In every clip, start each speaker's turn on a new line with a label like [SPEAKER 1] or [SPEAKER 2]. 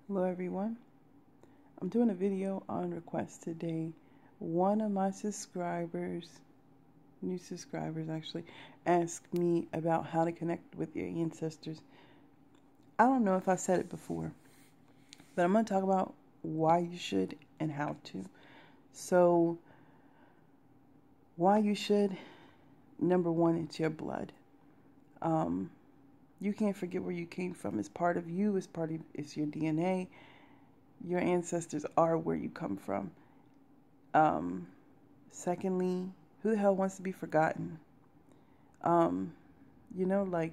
[SPEAKER 1] Hello everyone. I'm doing a video on request today. One of my subscribers, new subscribers actually, asked me about how to connect with your ancestors. I don't know if I said it before, but I'm going to talk about why you should and how to. So, why you should, number one, it's your blood. You can't forget where you came from. It's part of you, it's your DNA. Your ancestors are where you come from. Secondly, who the hell wants to be forgotten? Like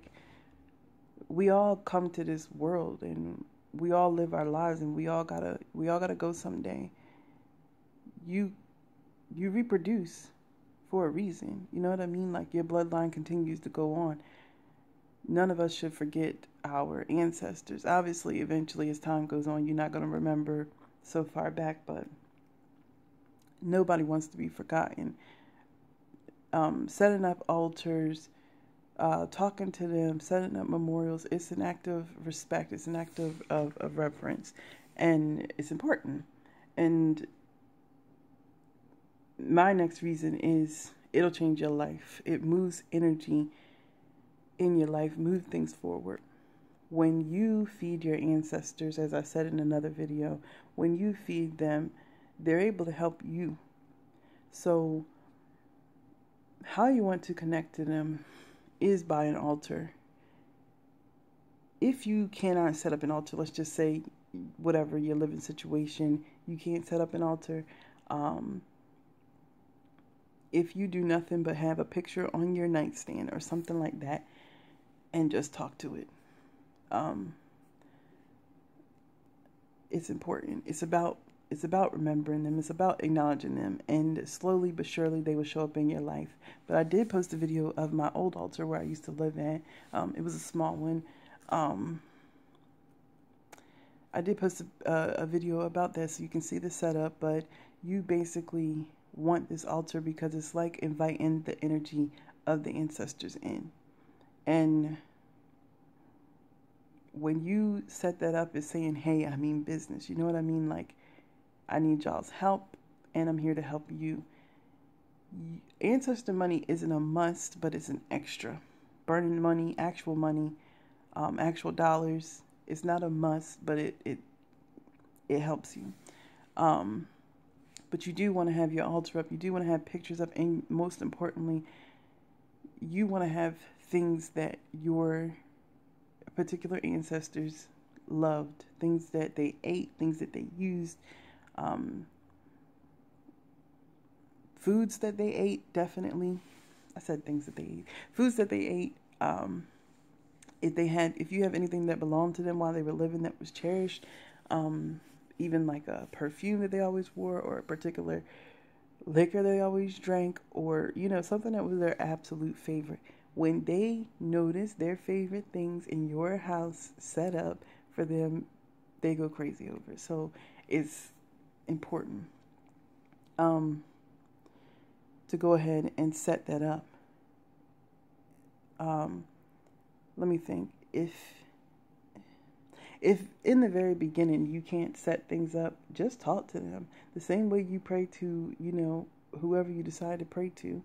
[SPEAKER 1] we all come to this world and we all live our lives and we all gotta go someday. You reproduce for a reason. You know what I mean? Like your bloodline continues to go on. None of us should forget our ancestors. Obviously, eventually, as time goes on, you're not going to remember so far back, but nobody wants to be forgotten. Setting up altars, talking to them, setting up memorials, it's an act of respect. It's an act of reverence, and it's important. And my next reason is it'll change your life. It moves energy in your life, move things forward. When you feed your ancestors, as I said in another video, when you feed them, they're able to help you. So how you want to connect to them is by an altar. If you cannot set up an altar, let's just say whatever your living situation, you can't set up an altar. If you do nothing but have a picture on your nightstand or something like that, and just talk to it. It's important. It's about remembering them. It's about acknowledging them, and slowly but surely they will show up in your life. But I did post a video of my old altar where I used to live at. It was a small one. I did post a video about that so you can see the setup, but you basically want this altar because it's like inviting the energy of the ancestors in. And when you set that up, it's saying, hey, I mean business. You know what I mean? Like, I need y'all's help, and I'm here to help you. Ancestor money isn't a must, but it's an extra. Burning money, actual dollars. It's not a must, but it helps you. But you do want to have your altar up. You do want to have pictures up, and most importantly, you want to have things that your particular ancestors loved, things that they ate, things that they used, foods that they ate, definitely. I said things that they ate. Foods that they ate. If you have anything that belonged to them while they were living that was cherished, even like a perfume that they always wore, or a particular liquor they always drank, or, something that was their absolute favorite. When they notice their favorite things in your house set up for them, they go crazy over it. So it's important to go ahead and set that up. Let me think. If in the very beginning you can't set things up, just talk to them. The same way you pray to, whoever you decide to pray to.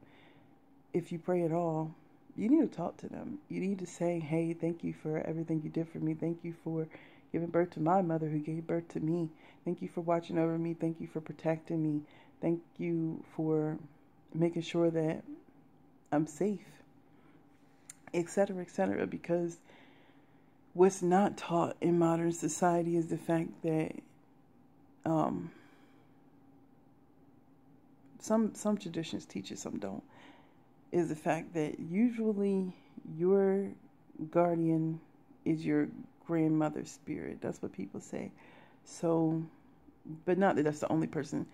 [SPEAKER 1] If you pray at all, you need to talk to them. You need to say, hey, thank you for everything you did for me. Thank you for giving birth to my mother who gave birth to me. Thank you for watching over me. Thank you for protecting me. Thank you for making sure that I'm safe, etc., etc. Because what's not taught in modern society is the fact that some traditions teach it, some don't. Is the fact that usually your guardian is your grandmother's spirit. That's what people say. So, but not that that's the only person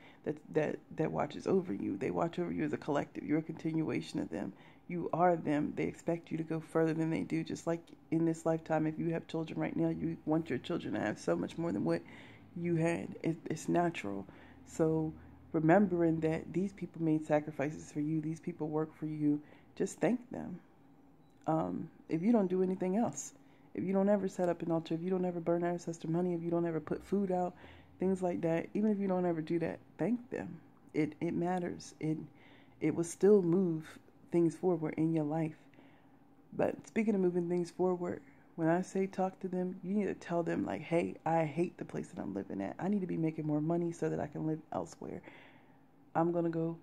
[SPEAKER 1] that watches over you. They watch over you as a collective. You're a continuation of them. You are them. They expect you to go further than they do. Just like in this lifetime, if you have children right now, you want your children to have so much more than what you had. It's natural. So remembering that these people made sacrifices for you, these people work for you, just thank them. If you don't do anything else, If you don't ever set up an altar, if you don't ever burn ancestor money, if you don't ever put food out, things like that, even if you don't ever do that, thank them. It matters. It will still move things forward in your life. But speaking of moving things forward, when I say talk to them, you need to tell them, like, hey, I hate the place that I'm living at. I need to be making more money so that I can live elsewhere. I'm going to go,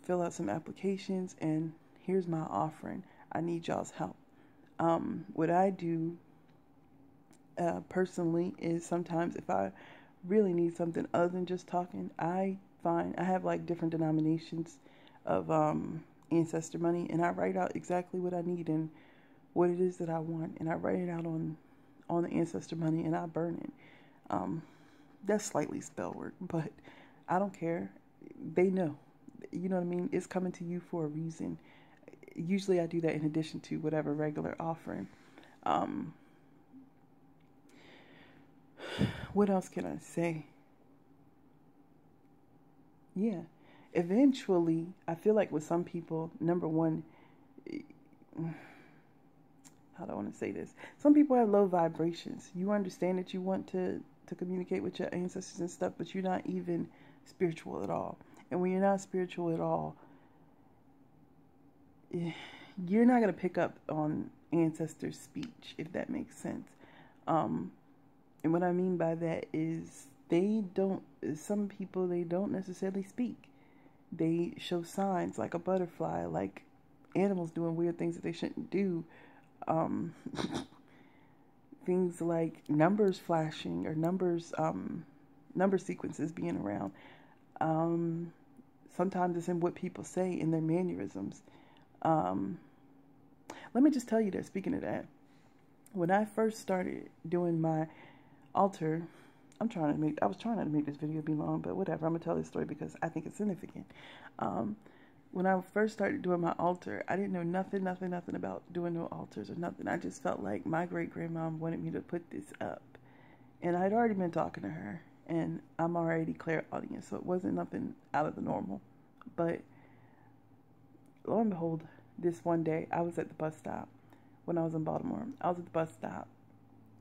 [SPEAKER 1] fill out some applications, and here's my offering. I need y'all's help. What I do personally is sometimes if I really need something other than just talking, I have like different denominations of ancestor money, and I write out exactly what I need and what it is that I want, and I write it out on the ancestor money, and I burn it. That's slightly spell work, but I don't care. They know. You know what I mean? It's coming to you for a reason. Usually I do that in addition to whatever regular offering. What else can I say? Yeah. Eventually, I feel like with some people, number one, how do I want to say this? Some people have low vibrations. You understand that you want to communicate with your ancestors and stuff, but you're not even spiritual at all. And when you're not spiritual at all, you're not going to pick up on ancestors' speech, if that makes sense. And what I mean by that is some people, they don't necessarily speak. They show signs like a butterfly, like animals doing weird things that they shouldn't do. Things like numbers flashing or number sequences being around. Sometimes it's in what people say in their mannerisms. Let me just tell you that, speaking of that, when I first started doing my altar, I was trying not to make this video be long, but whatever, I'm going to tell this story because I think it's significant. When I first started doing my altar, I didn't know nothing about doing no altars or nothing. I just felt like my great-grandmom wanted me to put this up. And I'd already been talking to her, and I'm already clairaudient, so it wasn't nothing out of the normal. But lo and behold, this one day, I was at the bus stop when I was in Baltimore. I was at the bus stop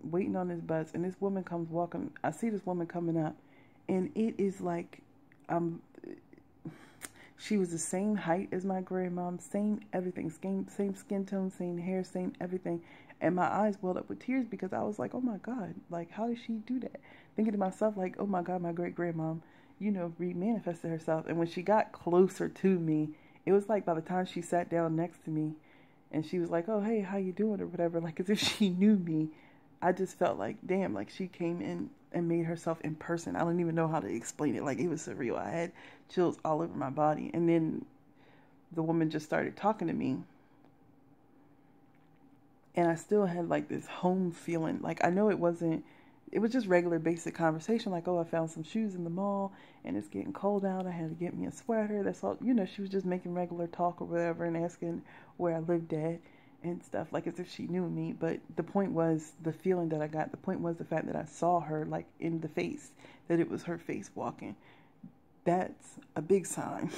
[SPEAKER 1] waiting on this bus, and this woman comes walking. I see this woman coming up, and it is like she was the same height as my grandmom, same everything, same skin tone, same hair, same everything. And my eyes welled up with tears because I was like, oh my God, like, how did she do that? Thinking to myself, like, oh my God, my great-grandmom, remanifested herself. And when she got closer to me, it was like by the time she sat down next to me and she was like, oh, hey, how you doing or whatever, like as if she knew me, I just felt like, damn, like she came in and made herself in person. I don't even know how to explain it. Like, it was surreal. I had chills all over my body. And then the woman just started talking to me. And I still had like this home feeling. Like, I know it was just regular basic conversation. Like, oh, I found some shoes in the mall and it's getting cold out. I had to get me a sweater. That's all. She was just making regular talk or whatever and asking where I lived at and stuff, like as if she knew me. But the point was the feeling that I got. The point was the fact that I saw her like in the face, that it was her face walking. That's a big sign.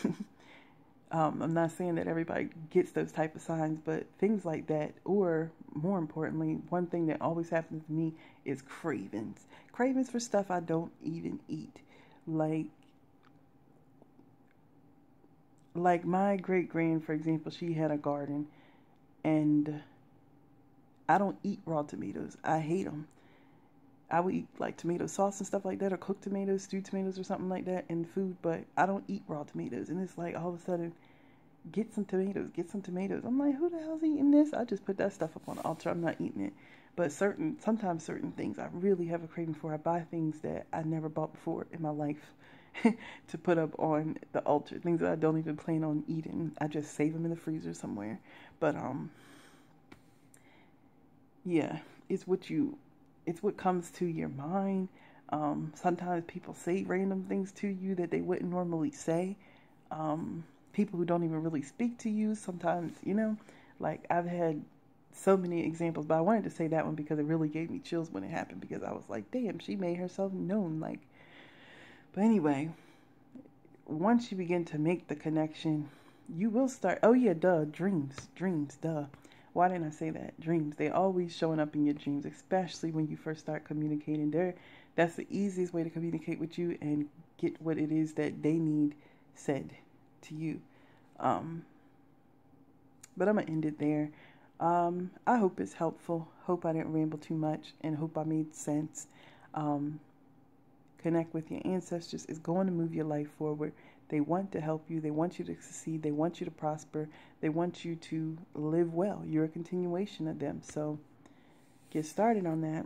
[SPEAKER 1] I'm not saying that everybody gets those type of signs, but things like that, or more importantly, one thing that always happens to me is cravings. Cravings for stuff I don't even eat. Like my great-grand, for example, she had a garden, and I don't eat raw tomatoes. I hate them. I would eat like tomato sauce and stuff like that, or cooked tomatoes, stewed tomatoes or something like that in food, but I don't eat raw tomatoes. And it's like all of a sudden, get some tomatoes. I'm like, who the hell's eating this? I just put that stuff up on the altar. I'm not eating it. But sometimes certain things I really have a craving for. I buy things that I never bought before in my life to put up on the altar. Things that I don't even plan on eating. I just save them in the freezer somewhere. But yeah, it's what comes to your mind. Sometimes people say random things to you that they wouldn't normally say. People who don't even really speak to you. Sometimes, like I've had so many examples, but I wanted to say that one because it really gave me chills when it happened, because I was like, damn, she made herself known. Like, but anyway, once you begin to make the connection, you will start, oh yeah, dreams, duh. Why didn't I say that? Dreams. They always showing up in your dreams, especially when you first start communicating. That's the easiest way to communicate with you and get what it is that they need said to you. But I'm going to end it there. I hope it's helpful. Hope I didn't ramble too much, and hope I made sense. Connect with your ancestors is going to move your life forward. They want to help you. They want you to succeed. They want you to prosper. They want you to live well. You're a continuation of them. So get started on that.